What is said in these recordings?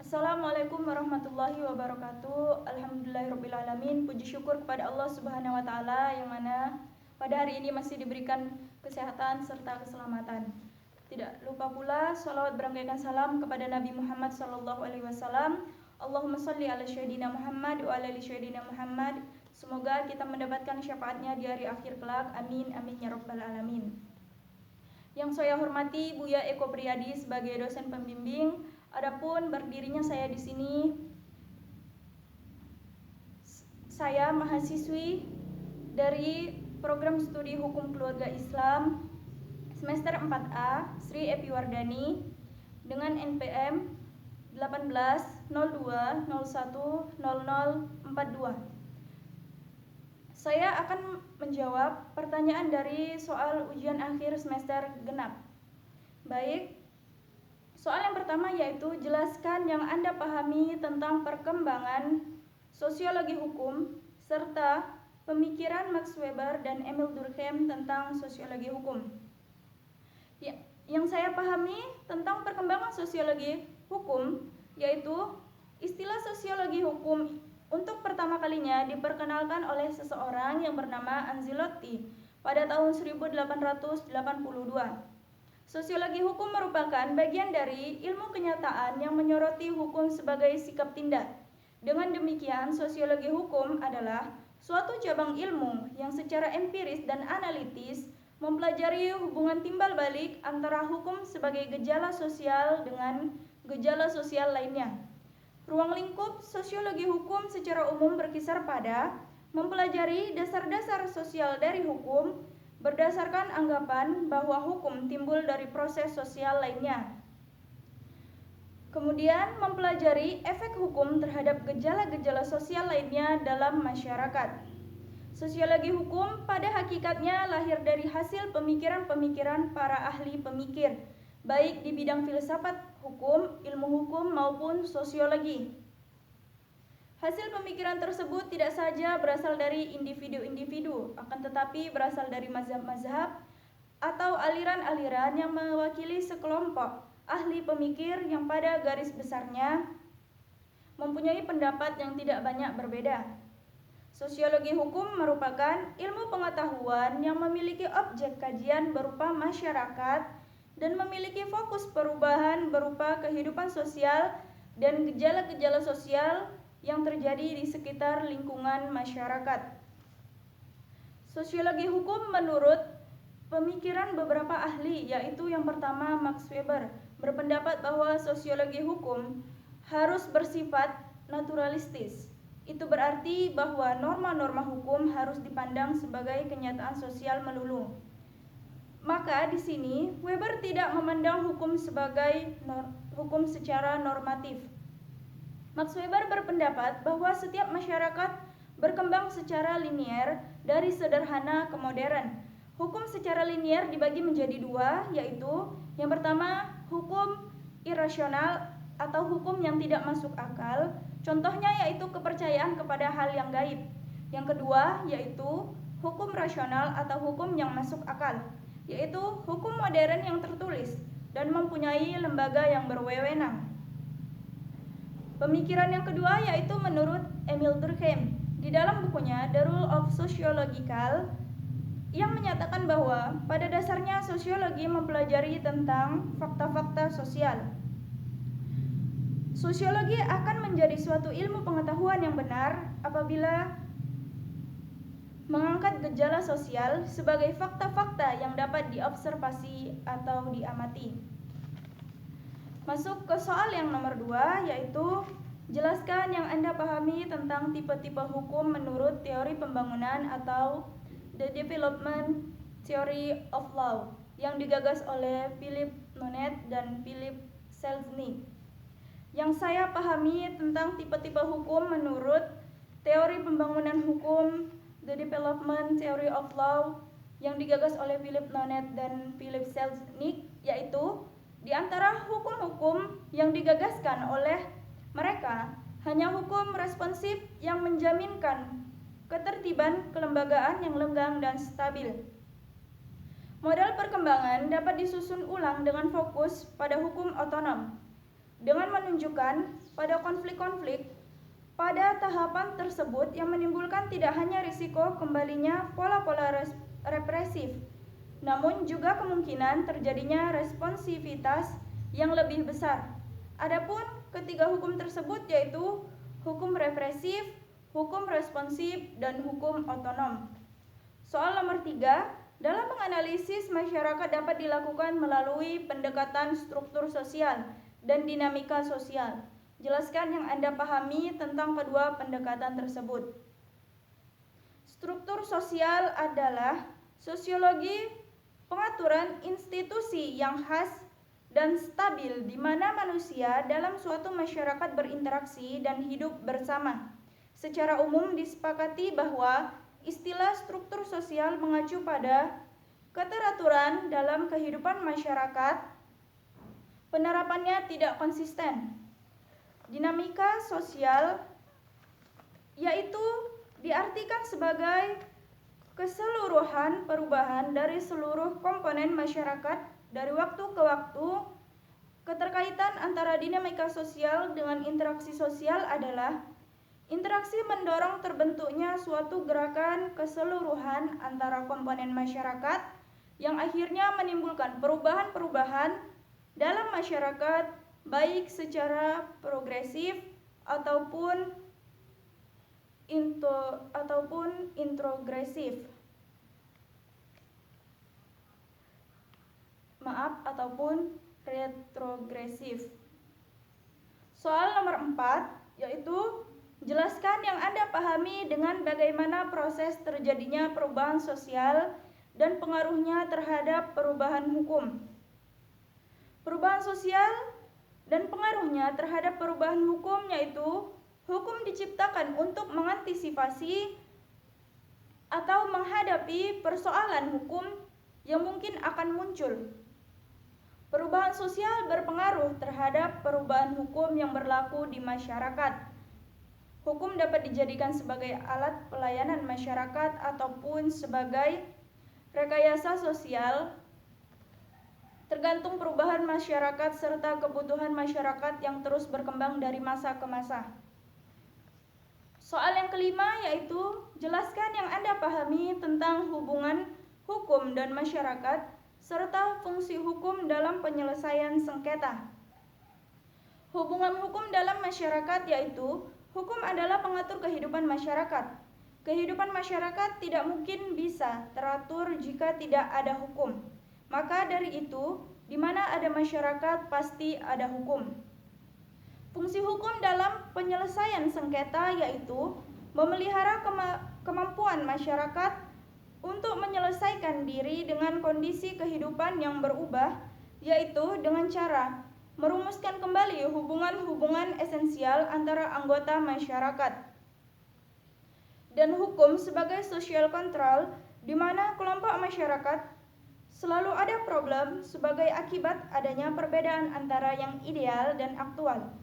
Assalamualaikum warahmatullahi wabarakatuh. Alhamdulillahirrabbilalamin. Puji syukur kepada Allah subhanahu wa ta'ala yang mana pada hari ini masih diberikan kesehatan serta keselamatan. Tidak lupa pula salawat berangkaikan salam kepada Nabi Muhammad SAW. Allahumma salli ala syahidina Muhammad wa ala ali syahidina Muhammad. Semoga kita mendapatkan syafaatnya di hari akhir kelak. Amin amin ya rabbal alamin. Yang saya hormati Buya Eko Priyadi sebagai dosen pembimbing. Adapun berdirinya saya di sini, saya mahasiswi dari program studi Hukum Keluarga Islam semester 4A Sri Epi Wardani dengan NPM 1802010042. Saya akan menjawab pertanyaan dari soal ujian akhir semester genap. Baik. Soal yang pertama yaitu jelaskan yang Anda pahami tentang perkembangan sosiologi hukum serta pemikiran Max Weber dan Emil Durkheim tentang sosiologi hukum. Ya, yang saya pahami tentang perkembangan sosiologi hukum yaitu istilah sosiologi hukum untuk pertama kalinya diperkenalkan oleh seseorang yang bernama Anzalotti pada tahun 1882. Sosiologi hukum merupakan bagian dari ilmu kenyataan yang menyoroti hukum sebagai sikap tindak. Dengan demikian, sosiologi hukum adalah suatu cabang ilmu yang secara empiris dan analitis mempelajari hubungan timbal balik antara hukum sebagai gejala sosial dengan gejala sosial lainnya. Ruang lingkup sosiologi hukum secara umum berkisar pada mempelajari dasar-dasar sosial dari hukum berdasarkan anggapan bahwa hukum timbul dari proses sosial lainnya. Kemudian mempelajari efek hukum terhadap gejala-gejala sosial lainnya dalam masyarakat. Sosiologi hukum pada hakikatnya lahir dari hasil pemikiran-pemikiran para ahli pemikir, baik di bidang filsafat hukum, ilmu hukum maupun sosiologi. Hasil pemikiran tersebut tidak saja berasal dari individu-individu, akan tetapi berasal dari mazhab-mazhab atau aliran-aliran yang mewakili sekelompok ahli pemikir yang pada garis besarnya mempunyai pendapat yang tidak banyak berbeda. Sosiologi hukum merupakan ilmu pengetahuan yang memiliki objek kajian berupa masyarakat dan memiliki fokus perubahan berupa kehidupan sosial dan gejala-gejala sosial yang terjadi di sekitar lingkungan masyarakat. Sosiologi hukum menurut pemikiran beberapa ahli, yaitu yang pertama Max Weber, berpendapat bahwa sosiologi hukum harus bersifat naturalistis. Itu berarti bahwa norma-norma hukum harus dipandang sebagai kenyataan sosial melulu. Maka di sini Weber tidak memandang hukum sebagai hukum secara normatif. Max Weber berpendapat bahwa setiap masyarakat berkembang secara linier dari sederhana ke modern. Hukum secara linier dibagi menjadi dua, yaitu yang pertama hukum irasional atau hukum yang tidak masuk akal. Contohnya yaitu kepercayaan kepada hal yang gaib. Yang kedua yaitu hukum rasional atau hukum yang masuk akal, yaitu hukum modern yang tertulis dan mempunyai lembaga yang berwenang. Pemikiran yang kedua yaitu menurut Emil Durkheim di dalam bukunya The Rule of Sociological, yang menyatakan bahwa pada dasarnya sosiologi mempelajari tentang fakta-fakta sosial. Sosiologi akan menjadi suatu ilmu pengetahuan yang benar apabila mengangkat gejala sosial sebagai fakta-fakta yang dapat diobservasi atau diamati. Masuk ke soal yang nomor 2, yaitu jelaskan yang Anda pahami tentang tipe-tipe hukum menurut teori pembangunan atau The Development Theory of Law yang digagas oleh Philip Nonet dan Philip Selznick. Yang saya pahami tentang tipe-tipe hukum menurut teori pembangunan hukum The Development Theory of Law yang digagas oleh Philip Nonet dan Philip Selznick, yaitu di antara hukum-hukum yang digagaskan oleh mereka hanya hukum responsif yang menjaminkan ketertiban kelembagaan yang lenggang dan stabil. Model perkembangan dapat disusun ulang dengan fokus pada hukum otonom. dengan menunjukkan pada konflik-konflik pada tahapan tersebut yang menimbulkan tidak hanya risiko kembalinya pola-pola represif, namun juga kemungkinan terjadinya responsivitas yang lebih besar. Adapun ketiga hukum tersebut yaitu hukum represif, hukum responsif, dan hukum otonom. Soal nomor 3, dalam menganalisis masyarakat dapat dilakukan melalui pendekatan struktur sosial dan dinamika sosial. Jelaskan yang Anda pahami tentang kedua pendekatan tersebut. Struktur sosial adalah sosiologi pengaturan institusi yang khas dan stabil di mana manusia dalam suatu masyarakat berinteraksi dan hidup bersama. Secara umum disepakati bahwa istilah struktur sosial mengacu pada keteraturan dalam kehidupan masyarakat. Penerapannya tidak konsisten. Dinamika sosial yaitu diartikan sebagai keseluruhan perubahan dari seluruh komponen masyarakat dari waktu ke waktu. Keterkaitan antara dinamika sosial dengan interaksi sosial adalah interaksi mendorong terbentuknya suatu gerakan keseluruhan antara komponen masyarakat yang akhirnya menimbulkan perubahan-perubahan dalam masyarakat baik secara progresif ataupun introgresif. Ataupun retrogresif. Soal nomor 4 yaitu jelaskan yang Anda pahami dengan bagaimana proses terjadinya perubahan sosial dan pengaruhnya terhadap perubahan hukum. Perubahan sosial dan pengaruhnya terhadap perubahan hukum yaitu hukum diciptakan untuk mengantisipasi atau menghadapi persoalan hukum yang mungkin akan muncul. Perubahan sosial berpengaruh terhadap perubahan hukum yang berlaku di masyarakat. Hukum dapat dijadikan sebagai alat pelayanan masyarakat ataupun sebagai rekayasa sosial, tergantung perubahan masyarakat serta kebutuhan masyarakat yang terus berkembang dari masa ke masa. Soal yang kelima yaitu jelaskan yang Anda pahami tentang hubungan hukum dan masyarakat serta fungsi hukum dalam penyelesaian sengketa. Hubungan hukum dalam masyarakat yaitu hukum adalah pengatur kehidupan masyarakat. Kehidupan masyarakat tidak mungkin bisa teratur jika tidak ada hukum. Maka dari itu, di mana ada masyarakat pasti ada hukum. Fungsi hukum dalam penyelesaian sengketa yaitu memelihara kemampuan masyarakat untuk menyelesaikan diri dengan kondisi kehidupan yang berubah, yaitu dengan cara merumuskan kembali hubungan-hubungan esensial antara anggota masyarakat. Dan hukum sebagai social control, di mana kelompok masyarakat selalu ada problem sebagai akibat adanya perbedaan antara yang ideal dan aktual,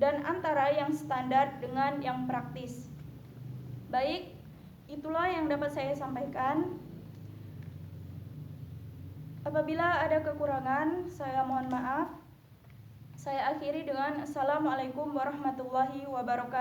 dan antara yang standar dengan yang praktis. Baik, itulah yang dapat saya sampaikan. Apabila ada kekurangan, saya mohon maaf. Saya akhiri dengan Assalamualaikum warahmatullahi wabarakatuh.